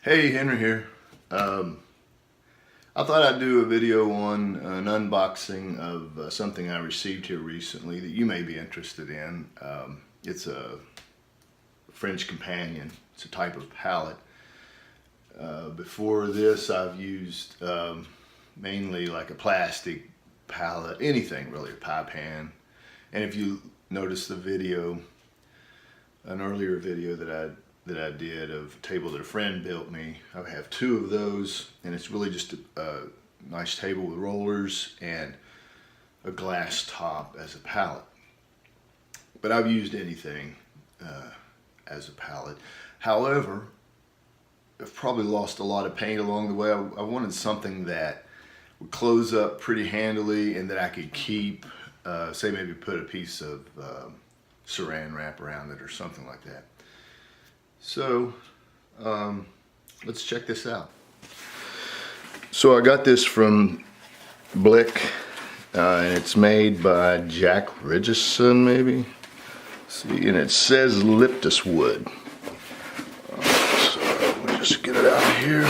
Hey, Henry here. I thought I'd do a video on an unboxing of something I received here recently that you may be interested in. It's a French Companion. It's a type of palette. Before this, I've used mainly like a plastic palette, anything really, a pie pan. And if you notice the video, an earlier video that I did of a table that a friend built me, I have two of those, and it's really just a nice table with rollers and a glass top as a palette. But I've used anything as a palette. However, I've probably lost a lot of paint along the way. I wanted something that would close up pretty handily and that I could keep, say maybe put a piece of saran wrap around it or something like that. So let's check this out. So I got this from Blick, and it's made by Jack Ridgeson, maybe. See, and it says Liptus wood. So we'll just get it out here.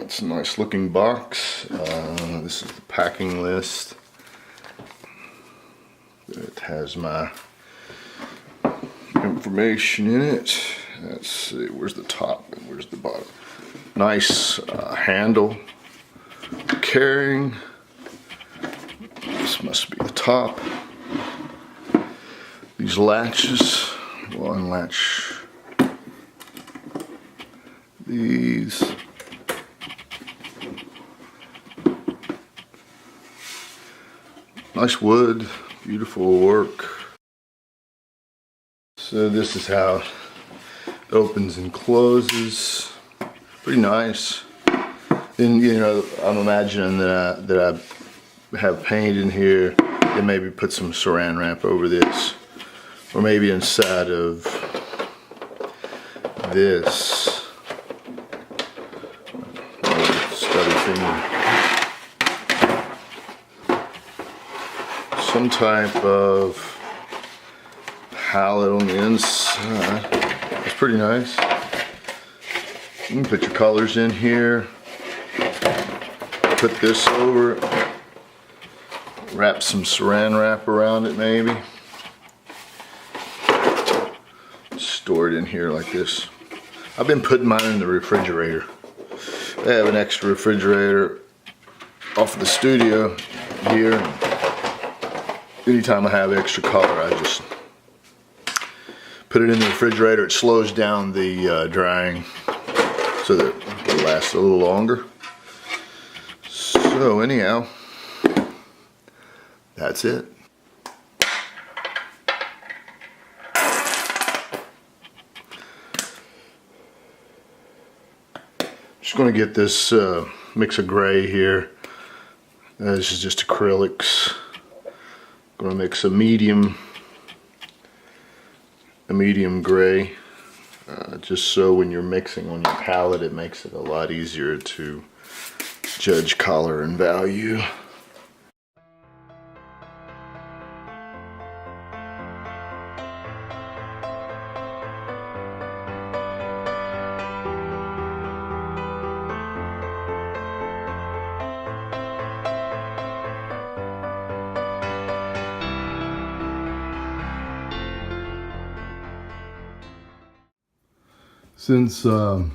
It's a nice looking box. This is the packing list. It has my information in it. Let's see, where's the top and where's the bottom? Nice handle carrying. This must be the top. These latches will unlatch these. Nice wood. Beautiful work. So this is how it opens and closes. Pretty nice. Then, you know, I'm imagining that I have paint in here and maybe put some saran wrap over this, or maybe inside of this stubby finger. Some type of palette on the inside. That's pretty nice. You can put your colors in here. Put this over it. Wrap some saran wrap around it maybe. Store it in here like this. I've been putting mine in the refrigerator. I have an extra refrigerator off of the studio here. Anytime I have extra color, I just put it in the refrigerator. It slows down the drying so that it'll last a little longer. So anyhow, that's it. Just going to get this mix of gray here. This is just acrylics. Going to mix a medium gray, just so when you're mixing on your palette it makes it a lot easier to judge color and value. Since the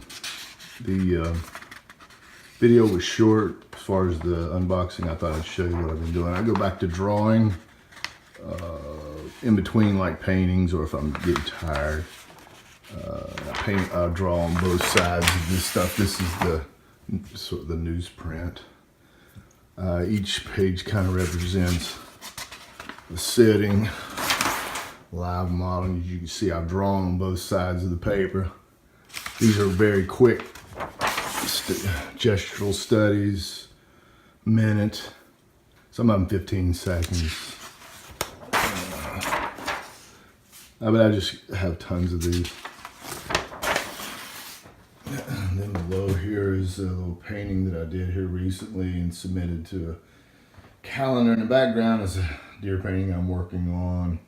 video was short as far as the unboxing, I thought I'd show you what I've been doing. I go back to drawing in between like paintings, or if I'm getting tired. I draw on both sides of this stuff. This is the sort of the newsprint. Each page kind of represents the setting, live model. As you can see, I've drawn on both sides of the paper. These are very quick gestural studies, minute, some of them 15 seconds. But I just have tons of these. And then below here is a little painting that I did here recently and submitted to a calendar. In the background is a deer painting I'm working on.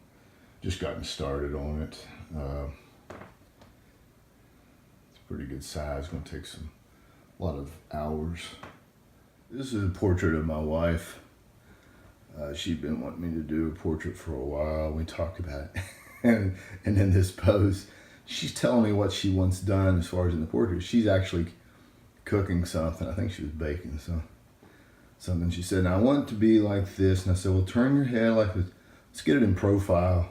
Just gotten started on it. It's a pretty good size. Going to take a lot of hours. This is a portrait of my wife. She'd been wanting me to do a portrait for a while. We talked about it. and in this pose, she's telling me what she wants done as far as in the portrait. She's actually cooking something. I think she was baking something. She said, "Now I want it to be like this." And I said, "Well, turn your head like this. Let's get it in profile."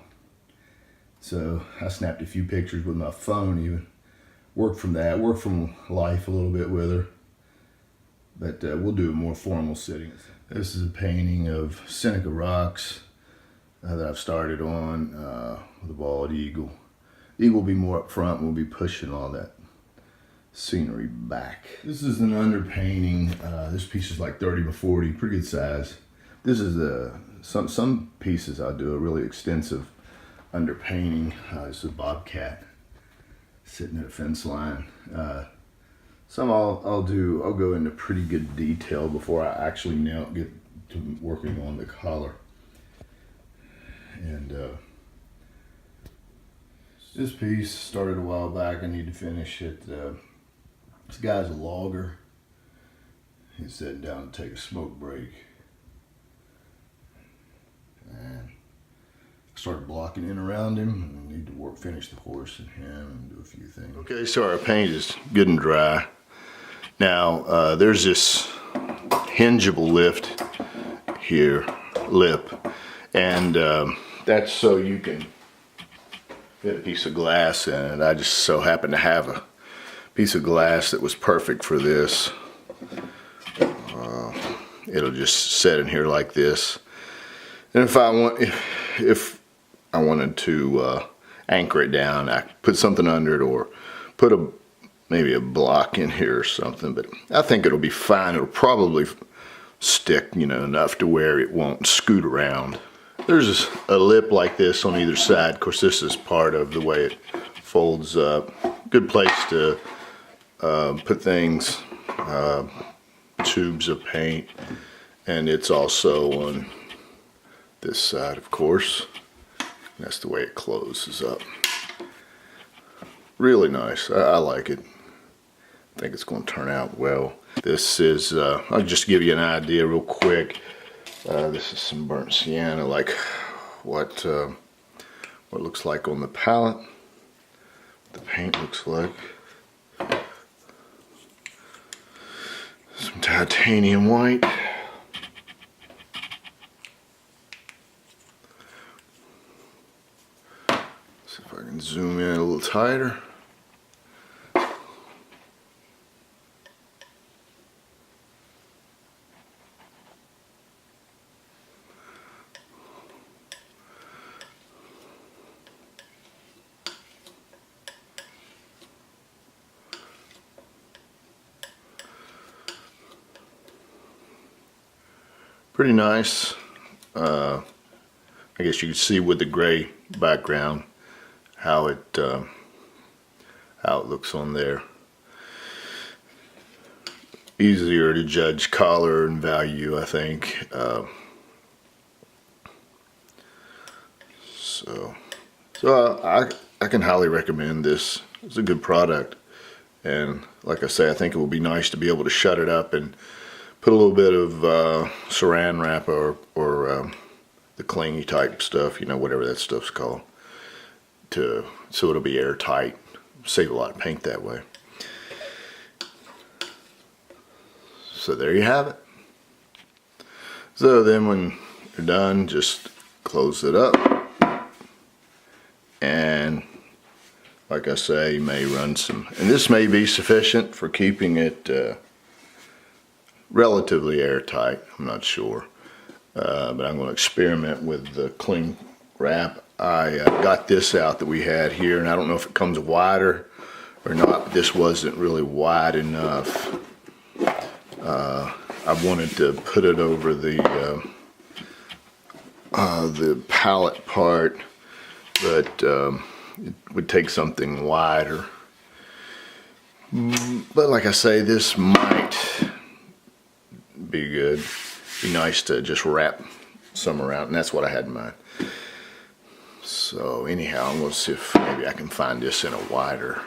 So I snapped a few pictures with my phone even. Worked from life a little bit with her. But we'll do a more formal sitting. This is a painting of Seneca Rocks that I've started on with a bald eagle. Eagle will be more up front, and we'll be pushing all that scenery back. This is an underpainting. This piece is like 30 by 40, pretty good size. This is some pieces I do a really extensive underpainting. This is a bobcat sitting at a fence line. Some I'll go into pretty good detail before I actually now get to working on the collar. And this piece started a while back. I need to finish it. This guy's a logger. He's sitting down to take a smoke break. And I started blocking in around him. I need to finish the horse and him and do a few things. Okay, so our paint is good and dry. Now, there's this hingeable lip, and that's so you can fit a piece of glass in it. I just so happen to have a piece of glass that was perfect for this. It'll just set in here like this. And if I wanted to anchor it down, I could put something under it or put maybe a block in here or something, but I think it'll be fine. It'll probably stick, enough to where it won't scoot around. There's a lip like this on either side. Of course, this is part of the way it folds up. Good place to put things, tubes of paint, and it's also on this side, of course. That's the way it closes up. Really nice. I like it. I think it's going to turn out well. This is, I'll just give you an idea real quick. This is some burnt sienna, like what it looks like on the palette. The paint looks like. Some titanium white. See if I can zoom in a little tighter. Pretty nice. I guess you can see with the gray background how it looks on there. Easier to judge color and value, I think. So I can highly recommend this. It's a good product, and like I say, I think it will be nice to be able to shut it up and put a little bit of saran wrap or the clingy type stuff, whatever that stuff's called, so it'll be airtight. Save a lot of paint that way. So there you have it. So then when you're done, just close it up. And like I say, you may run some, and this may be sufficient for keeping it relatively airtight. I'm not sure, but I'm going to experiment with the cling wrap. I got this out that we had here, and I don't know if it comes wider or not. This wasn't really wide enough. I wanted to put it over the palette part, but it would take something wider. But like I say, this might be good. Be nice to just wrap some around, and that's what I had in mind. So anyhow, I'm going to see if maybe I can find this in a wider.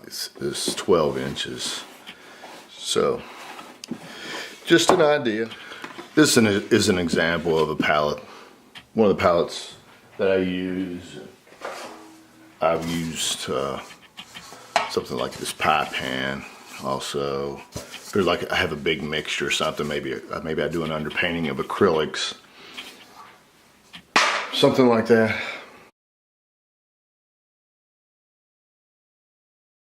It's 12 inches. So just an idea. This is an example of a pallet. One of the pallets that I use. I've used something like this pie pan. Also, there's like I have a big mixture or something. Maybe I do an underpainting of acrylics. Something like that.